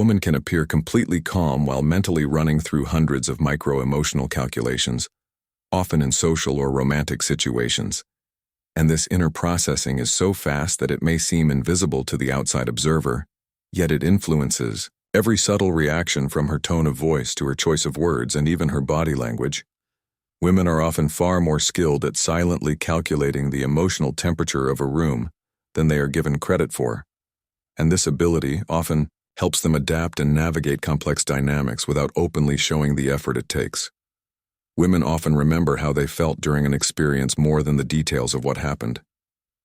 woman can appear completely calm while mentally running through hundreds of micro-emotional calculations, often in social or romantic situations. And this inner processing is so fast that it may seem invisible to the outside observer, yet it influences every subtle reaction from her tone of voice to her choice of words and even her body language. Women are often far more skilled at silently calculating the emotional temperature of a room than they are given credit for, and this ability often helps them adapt and navigate complex dynamics without openly showing the effort it takes. Women often remember how they felt during an experience more than the details of what happened.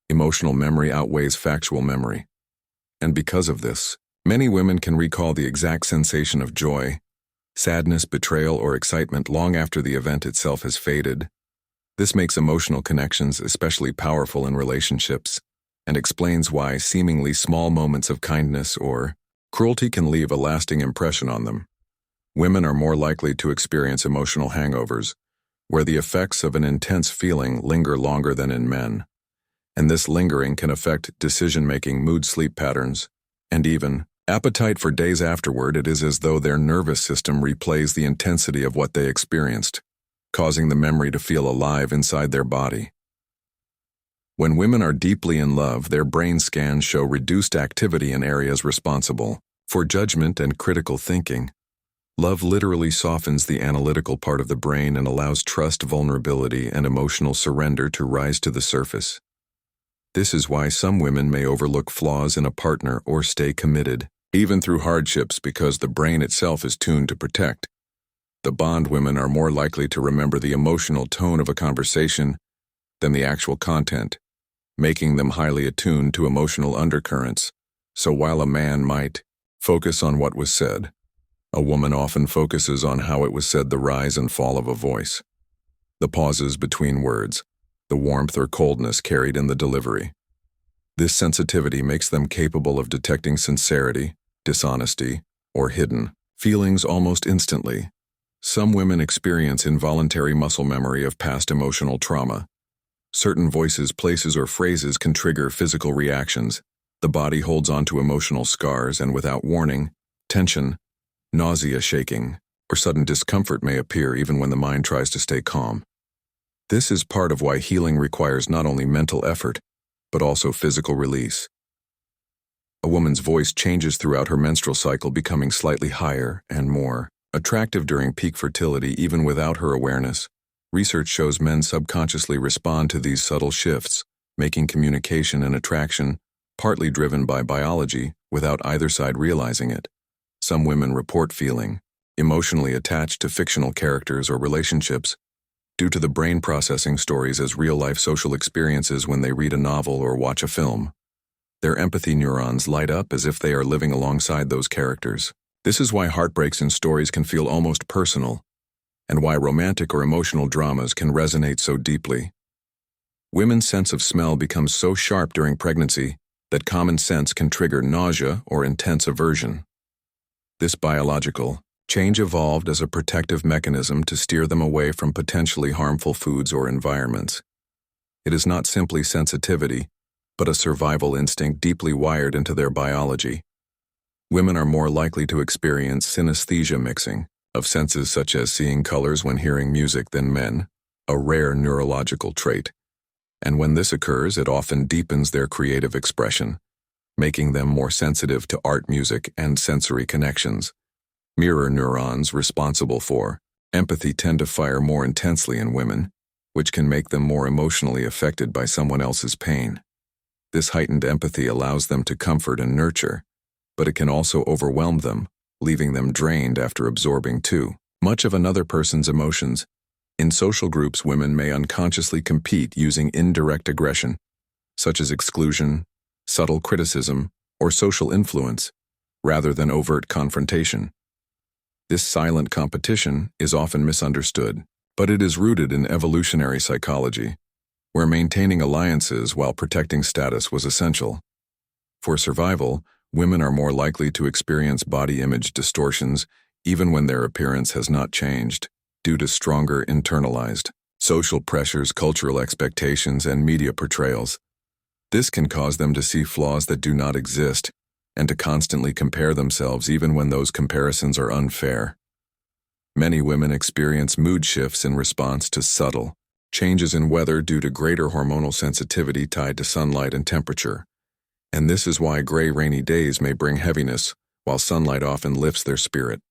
Emotional memory outweighs factual memory. And because of this, many women can recall the exact sensation of joy, sadness, betrayal, or excitement long after the event itself has faded. This makes emotional connections especially powerful in relationships and explains why seemingly small moments of kindness or cruelty can leave a lasting impression on them. Women are more likely to experience emotional hangovers, where the effects of an intense feeling linger longer than in men, and this lingering can affect decision-making, mood, sleep patterns, and even appetite for days afterward. It is as though their nervous system replays the intensity of what they experienced, causing the memory to feel alive inside their body. When women are deeply in love, their brain scans show reduced activity in areas responsible for judgment and critical thinking. Love literally softens the analytical part of the brain and allows trust, vulnerability, and emotional surrender to rise to the surface. This is why some women may overlook flaws in a partner or stay committed, even through hardships, because the brain itself is tuned to protect. The bond women are more likely to remember the emotional tone of a conversation than the actual content, making them highly attuned to emotional undercurrents. So while a man might focus on what was said, a woman often focuses on how it was said, the rise and fall of a voice, the pauses between words, the warmth or coldness carried in the delivery. This sensitivity makes them capable of detecting sincerity, dishonesty, or hidden feelings almost instantly. Some women experience involuntary muscle memory of past emotional trauma. Certain voices, places, or phrases can trigger physical reactions. The body holds on to emotional scars, and without warning, tension, nausea, shaking, or sudden discomfort may appear even when the mind tries to stay calm. This is part of why healing requires not only mental effort, but also physical release. A woman's voice changes throughout her menstrual cycle, becoming slightly higher and more attractive during peak fertility even without her awareness. Research shows men subconsciously respond to these subtle shifts, making communication and attraction partly driven by biology without either side realizing it. Some women report feeling emotionally attached to fictional characters or relationships due to the brain processing stories as real-life social experiences when they read a novel or watch a film. Their empathy neurons light up as if they are living alongside those characters. This is why heartbreaks in stories can feel almost personal, and why romantic or emotional dramas can resonate so deeply. Women's sense of smell becomes so sharp during pregnancy that common sense can trigger nausea or intense aversion. This biological change evolved as a protective mechanism to steer them away from potentially harmful foods or environments. It is not simply sensitivity, but a survival instinct deeply wired into their biology. Women are more likely to experience synesthesia, mixing of senses such as seeing colors when hearing music, than men, a rare neurological trait. And when this occurs, it often deepens their creative expression, making them more sensitive to art, music, and sensory connections. Mirror neurons responsible for empathy tend to fire more intensely in women, which can make them more emotionally affected by someone else's pain. This heightened empathy allows them to comfort and nurture, but it can also overwhelm them, leaving them drained after absorbing too much of another person's emotions. In social groups, women may unconsciously compete using indirect aggression, such as exclusion, subtle criticism, or social influence, rather than overt confrontation. This silent competition is often misunderstood, but it is rooted in evolutionary psychology, where maintaining alliances while protecting status was essential. For survival, women are more likely to experience body image distortions even when their appearance has not changed, due to stronger internalized social pressures, cultural expectations, and media portrayals. This can cause them to see flaws that do not exist, and to constantly compare themselves even when those comparisons are unfair. Many women experience mood shifts in response to subtle changes in weather due to greater hormonal sensitivity tied to sunlight and temperature. And this is why gray, rainy days may bring heaviness, while sunlight often lifts their spirit.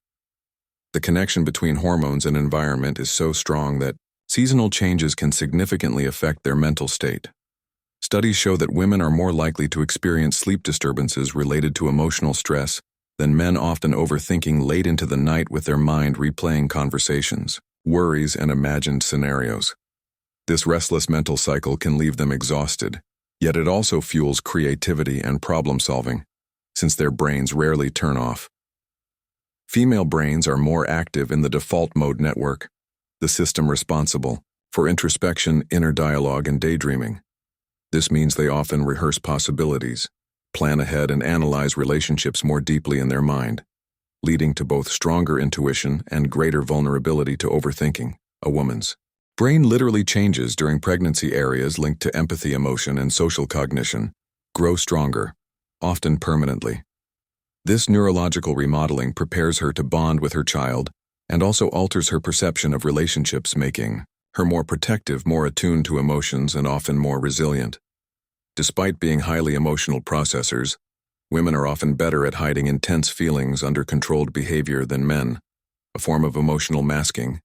The connection between hormones and environment is so strong that seasonal changes can significantly affect their mental state. Studies show that women are more likely to experience sleep disturbances related to emotional stress than men, often overthinking late into the night with their mind replaying conversations, worries, and imagined scenarios. This restless mental cycle can leave them exhausted, yet it also fuels creativity and problem-solving, since their brains rarely turn off. Female brains are more active in the default mode network, the system responsible for introspection, inner dialogue, and daydreaming. This means they often rehearse possibilities, plan ahead, and analyze relationships more deeply in their mind, leading to both stronger intuition and greater vulnerability to overthinking. A woman's brain literally changes during pregnancy. Areas linked to empathy, emotion, and social cognition grow stronger, often permanently. This neurological remodeling prepares her to bond with her child and also alters her perception of relationships, making her more protective, more attuned to emotions, and often more resilient. Despite being highly emotional processors, women are often better at hiding intense feelings under controlled behavior than men, a form of emotional masking.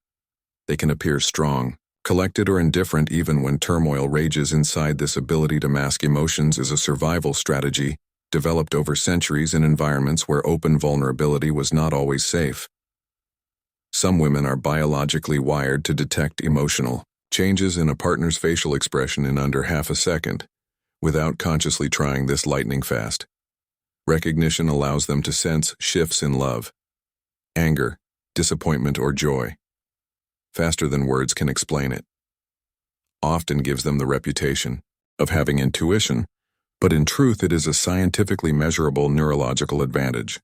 They can appear strong, collected, or indifferent even when turmoil rages inside. This ability to mask emotions is a survival strategy developed over centuries in environments where open vulnerability was not always safe. Some women are biologically wired to detect emotional changes in a partner's facial expression in under half a second, without consciously trying. This lightning fast recognition allows them to sense shifts in love, anger, disappointment, or joy faster than words can explain it. Often gives them the reputation of having intuition, but in truth it is a scientifically measurable neurological advantage.